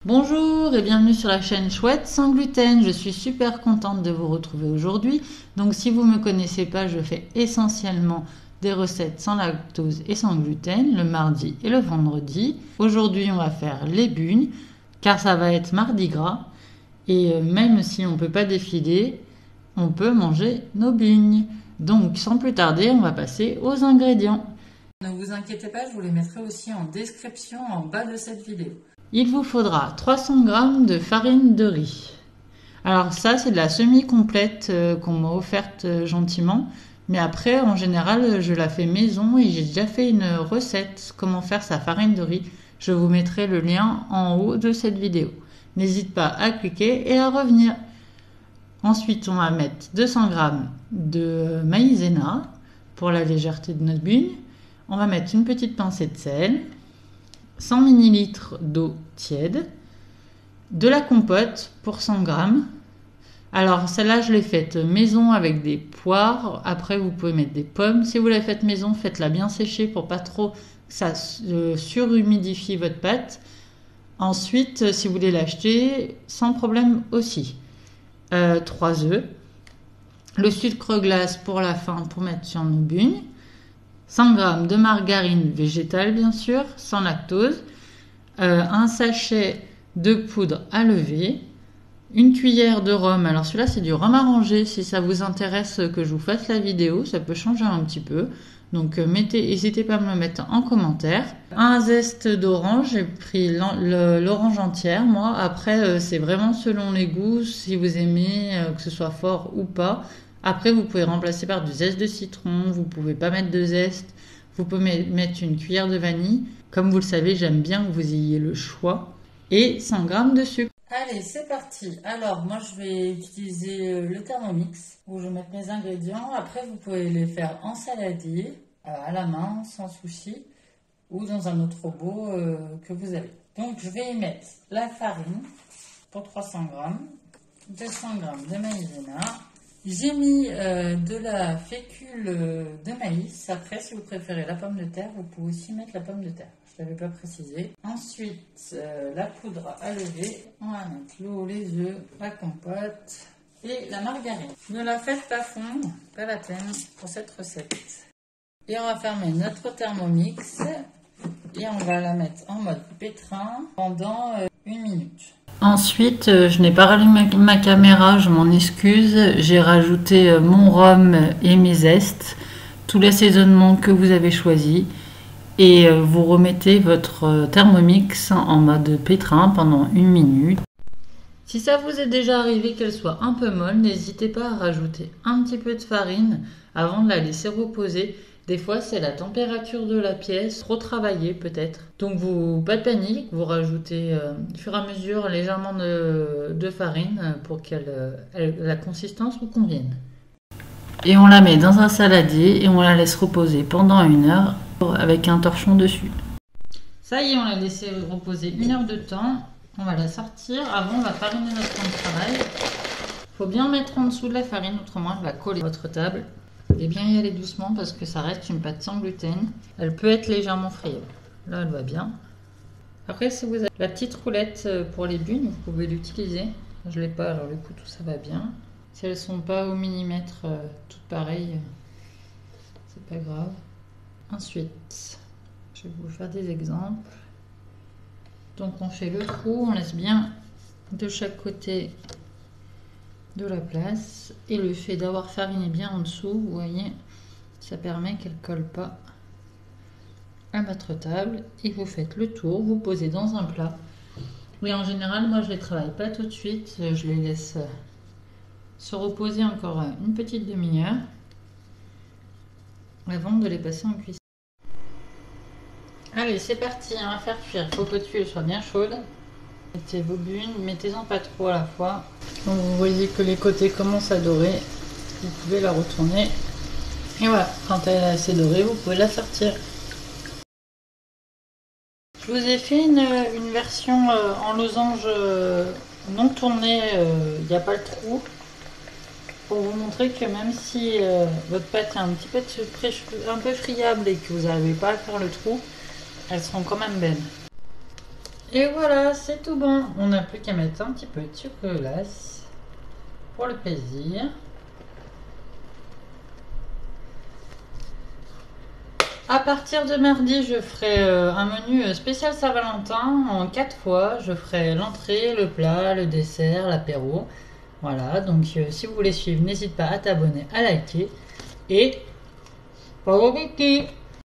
Bonjour et bienvenue sur la chaîne Chouette sans gluten. Je suis super contente de vous retrouver aujourd'hui. Donc si vous ne me connaissez pas, je fais essentiellement des recettes sans lactose et sans gluten le mardi et le vendredi. Aujourd'hui on va faire les bugnes car ça va être mardi gras et même si on ne peut pas défiler, on peut manger nos bugnes. Donc sans plus tarder, on va passer aux ingrédients. Ne vous inquiétez pas, je vous les mettrai aussi en description en bas de cette vidéo. Il vous faudra 300 g de farine de riz. Alors ça, c'est de la semi-complète qu'on m'a offerte gentiment. Mais après, en général, je la fais maison et j'ai déjà fait une recette comment faire sa farine de riz. Je vous mettrai le lien en haut de cette vidéo. N'hésite pas à cliquer et à revenir. Ensuite, on va mettre 200 g de maïzena pour la légèreté de notre bugne. On va mettre une petite pincée de sel, 100 ml d'eau tiède, de la compote pour 100 g. Alors celle-là, je l'ai faite maison avec des poires. Après, vous pouvez mettre des pommes. Si vous la faites maison, faites-la bien sécher pour pas trop que ça surhumidifie votre pâte. Ensuite, si vous voulez l'acheter, sans problème aussi. 3 œufs, le sucre glace pour la fin pour mettre sur nos bugnes, 100 g de margarine végétale bien sûr, sans lactose, un sachet de poudre à lever, une cuillère de rhum. Alors celui-là c'est du rhum arrangé, si ça vous intéresse que je vous fasse la vidéo, ça peut changer un petit peu. Donc n'hésitez pas à me le mettre en commentaire. Un zeste d'orange, j'ai pris l'orange entière moi. Après c'est vraiment selon les goûts, si vous aimez que ce soit fort ou pas. Après vous pouvez remplacer par du zeste de citron, vous pouvez pas mettre de zeste. Vous pouvez mettre une cuillère de vanille. Comme vous le savez, j'aime bien que vous ayez le choix. Et 100 g de sucre. Allez, c'est parti. Alors, moi, je vais utiliser le Thermomix où je vais mettre mes ingrédients. Après, vous pouvez les faire en saladier, à la main, sans souci, ou dans un autre robot que vous avez. Donc, je vais y mettre la farine pour 300 g, 200 g de maïzena. J'ai mis de la fécule de maïs. Après, si vous préférez la pomme de terre, vous pouvez aussi mettre la pomme de terre. Je ne l'avais pas précisé. Ensuite, la poudre à lever. On va mettre l'eau, les œufs, la compote et la margarine. Ne la faites pas fondre, pas la peine pour cette recette. Et on va fermer notre Thermomix et on va la mettre en mode pétrin pendant 1 minute. Ensuite, je n'ai pas rallumé ma caméra, je m'en excuse. J'ai rajouté mon rhum et mes zestes, tout l'assaisonnement que vous avez choisi. Et vous remettez votre Thermomix en mode pétrin pendant 1 minute. Si ça vous est déjà arrivé qu'elle soit un peu molle, n'hésitez pas à rajouter un petit peu de farine avant de la laisser reposer. Des fois, c'est la température de la pièce, trop travaillée peut-être. Donc, pas de panique, vous rajoutez au fur et à mesure légèrement de farine pour que la consistance vous convienne. Et on la met dans un saladier et on la laisse reposer pendant 1 heure avec un torchon dessus. Ça y est, on l'a laissé reposer 1 heure de temps. On va la sortir. Avant, on va fariner notre pain de travail. Il faut bien mettre en dessous de la farine, autrement elle va coller à votre table. Et bien y aller doucement parce que ça reste une pâte sans gluten. Elle peut être légèrement friable. Là, elle va bien. Après, si vous avez la petite roulette pour les bugnes, vous pouvez l'utiliser. Je ne l'ai pas, alors le coup, tout ça va bien. Si elles ne sont pas au millimètre toutes pareilles, c'est pas grave. Ensuite, je vais vous faire des exemples. Donc on fait le trou, on laisse bien de chaque côté de la place. Et le fait d'avoir fariné bien en dessous, vous voyez, ça permet qu'elle ne colle pas à votre table. Et vous faites le tour, vous posez dans un plat. Oui, en général, moi je ne les travaille pas tout de suite, je les laisse se reposer encore une petite demi-heure avant de les passer en cuisson. Allez, c'est parti, on va faire cuire. Il faut que votre huile soit bien chaude. Mettez vos bugnes, mettez-en pas trop à la fois. Quand vous voyez que les côtés commencent à dorer, vous pouvez la retourner. Et voilà, quand elle est assez dorée, vous pouvez la sortir. Je vous ai fait une version en losange non tournée, il n'y a pas le trou. Pour vous montrer que même si votre pâte est un peu friable et que vous n'arrivez pas à faire le trou, elles seront quand même belles. Et voilà, c'est tout bon. On n'a plus qu'à mettre un petit peu de sucre glace pour le plaisir. À partir de mardi, je ferai un menu spécial Saint-Valentin en 4 fois. Je ferai l'entrée, le plat, le dessert, l'apéro. Voilà, donc si vous voulez suivre, n'hésitez pas à t'abonner, à liker. Et... Au revoir.